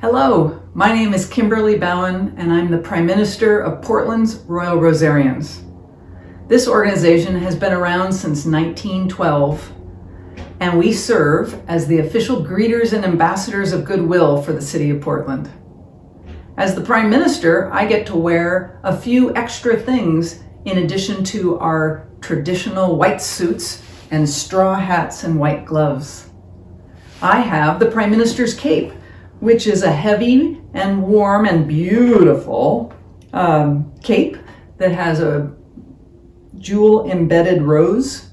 Hello, my name is Kimberly Bown, and I'm the Prime Minister of Portland's Royal Rosarians. This organization has been around since 1912, and we serve as the official greeters and ambassadors of goodwill for the City of Portland. As the Prime Minister, I get to wear a few extra things in addition to our traditional white suits and straw hats and white gloves. I have the Prime Minister's cape, which is a heavy and warm and beautiful cape that has a jewel embedded rose.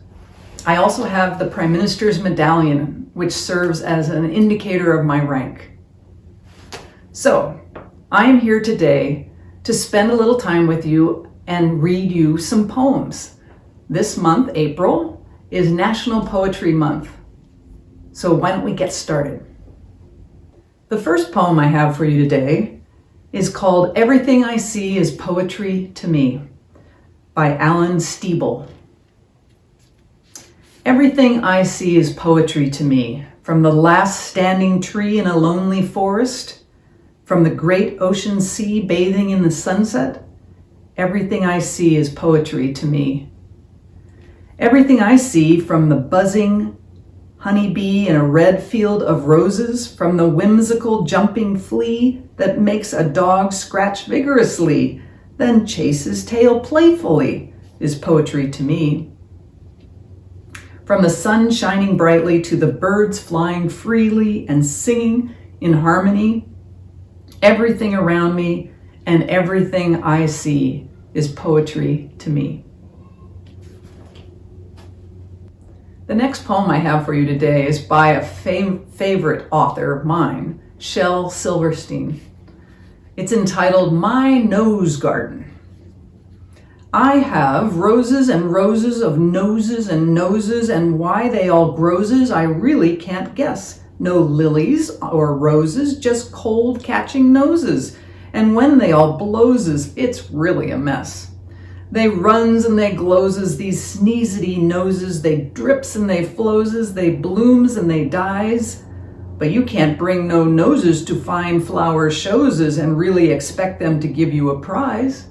I also have the Prime Minister's medallion, which serves as an indicator of my rank. So, I am here today to spend a little time with you and read you some poems. This month, April, is National Poetry Month. So why don't we get started? The first poem I have for you today is called Everything I See is Poetry to Me by Alan Steeble. Everything I see is poetry to me, from the last standing tree in a lonely forest, from the great ocean sea bathing in the sunset. Everything I see is poetry to me. Everything I see, from the buzzing honeybee in a red field of roses, from the whimsical jumping flea that makes a dog scratch vigorously, then chases tail playfully, is poetry to me. From the sun shining brightly to the birds flying freely and singing in harmony, everything around me and everything I see is poetry to me. The next poem I have for you today is by a favorite author of mine, Shel Silverstein. It's entitled My Nose Garden. I have roses and roses of noses and noses, and why they all groses I really can't guess. No lilies or roses, just cold catching noses, and when they all blowses, it's really a mess. They runs and they glowses, these sneezety noses, they drips and they flowses, they blooms and they dies. But you can't bring no noses to fine flower showses and really expect them to give you a prize.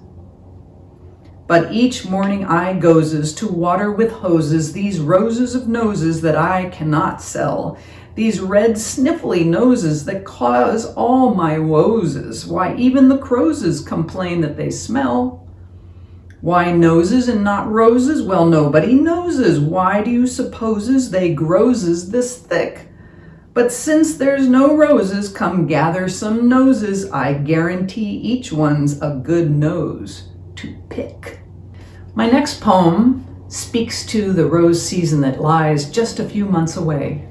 But each morning I goes to water with hoses these roses of noses that I cannot sell, these red sniffly noses that cause all my woes. Why even the crowses complain that they smell. Why noses and not roses? Well, nobody knowses. Why do you supposes they growses this thick? But since there's no roses, come gather some noses. I guarantee each one's a good nose to pick. My next poem speaks to the rose season that lies just a few months away.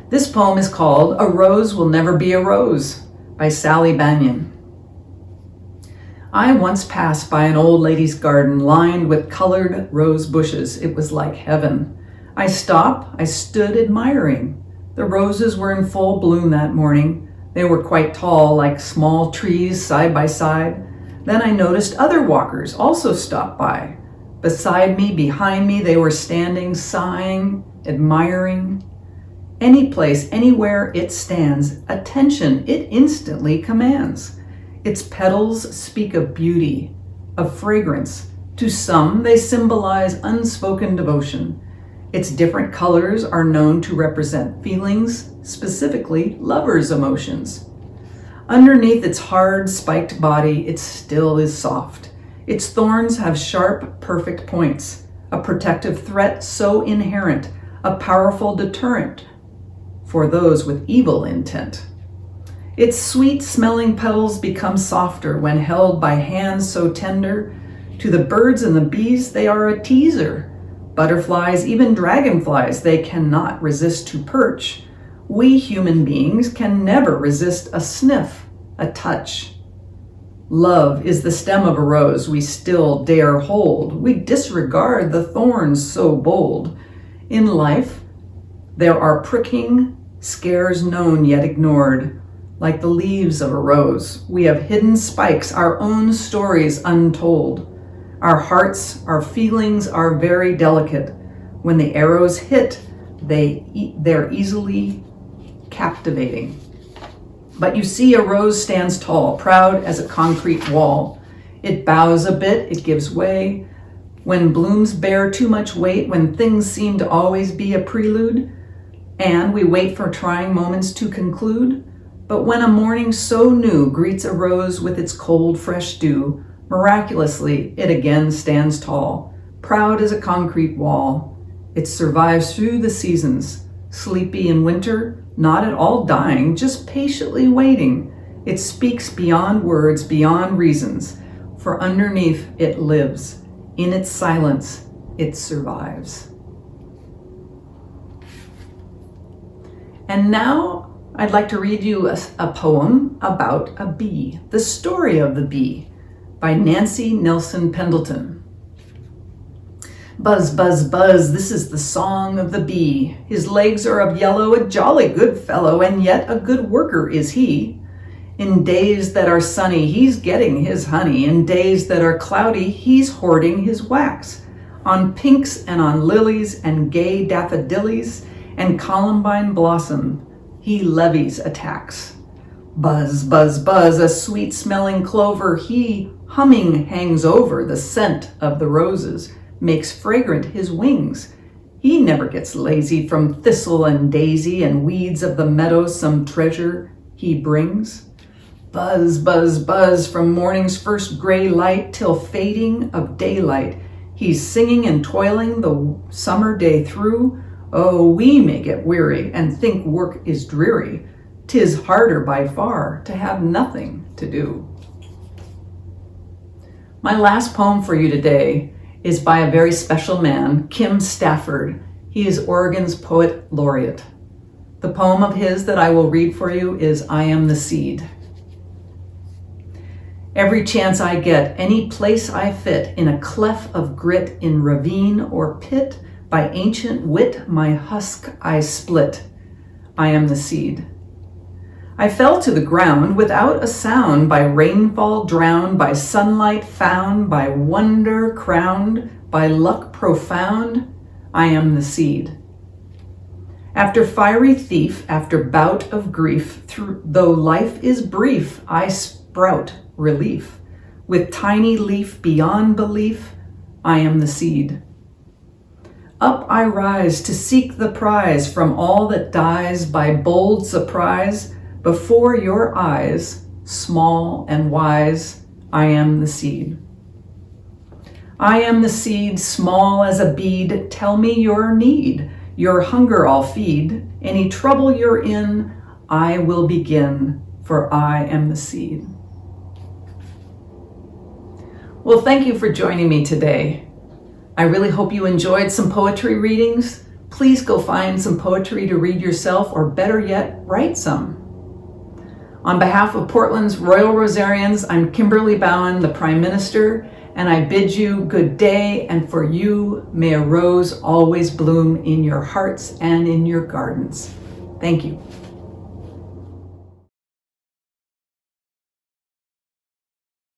This poem is called A Rose Will Never Be a Rose by Sally Banyan. I once passed by an old lady's garden lined with colored rose bushes. It was like heaven. I stopped, I stood admiring. The roses were in full bloom that morning. They were quite tall, like small trees side by side. Then I noticed other walkers also stopped by. Beside me, behind me, they were standing, sighing, admiring. Any place, anywhere it stands, attention it instantly commands. Its petals speak of beauty, of fragrance. To some, they symbolize unspoken devotion. Its different colors are known to represent feelings, specifically lovers' emotions. Underneath its hard, spiked body, it still is soft. Its thorns have sharp, perfect points, a protective threat so inherent, a powerful deterrent for those with evil intent. Its sweet-smelling petals become softer when held by hands so tender. To the birds and the bees, they are a teaser. Butterflies, even dragonflies, they cannot resist to perch. We human beings can never resist a sniff, a touch. Love is the stem of a rose we still dare hold. We disregard the thorns so bold. In life, there are pricking scares known yet ignored. Like the leaves of a rose, we have hidden spikes, our own stories untold. Our hearts, our feelings are very delicate. When the arrows hit, they're easily captivating. But you see, a rose stands tall, proud as a concrete wall. It bows a bit, it gives way. When blooms bear too much weight, when things seem to always be a prelude, and we wait for trying moments to conclude. But when a morning so new greets a rose with its cold, fresh dew, miraculously it again stands tall, proud as a concrete wall. It survives through the seasons, sleepy in winter, not at all dying, just patiently waiting. It speaks beyond words, beyond reasons, for underneath it lives. In its silence, it survives. And now I'd like to read you a poem about a bee, The Story of the Bee, by Nancy Nelson Pendleton. Buzz, buzz, buzz, this is the song of the bee. His legs are of yellow, a jolly good fellow, and yet a good worker is he. In days that are sunny, he's getting his honey. In days that are cloudy, he's hoarding his wax. On pinks and on lilies and gay daffodillies and columbine blossom, he levies a tax. Buzz, buzz, buzz, a sweet-smelling clover, he humming hangs over the scent of the roses, makes fragrant his wings. He never gets lazy, from thistle and daisy and weeds of the meadow some treasure he brings. Buzz, buzz, buzz, from morning's first gray light till fading of daylight, he's singing and toiling the summer day through. Oh, we may get weary and think work is dreary. 'Tis harder by far to have nothing to do. My last poem for you today is by a very special man, Stafford. He is Oregon's poet laureate. The poem of his that I will read for you is I Am the Seed. Every chance I get, any place I fit, in a cleft of grit, in ravine or pit, by ancient wit my husk I split. I am the seed. I fell to the ground without a sound, by rainfall drowned, by sunlight found, by wonder crowned, by luck profound. I am the seed. After fiery thief, after bout of grief, though life is brief, I sprout relief. With tiny leaf beyond belief, I am the seed. Up I rise to seek the prize from all that dies by bold surprise. Before your eyes, small and wise, I am the seed. I am the seed, small as a bead. Tell me your need, your hunger I'll feed. Any trouble you're in, I will begin, for I am the seed. Well, thank you for joining me today. I really hope you enjoyed some poetry readings. Please go find some poetry to read yourself, or better yet, write some. On behalf of Portland's Royal Rosarians, I'm Kimberly Bown, the Prime Minister, and I bid you good day, and for you, may a rose always bloom in your hearts and in your gardens. Thank you.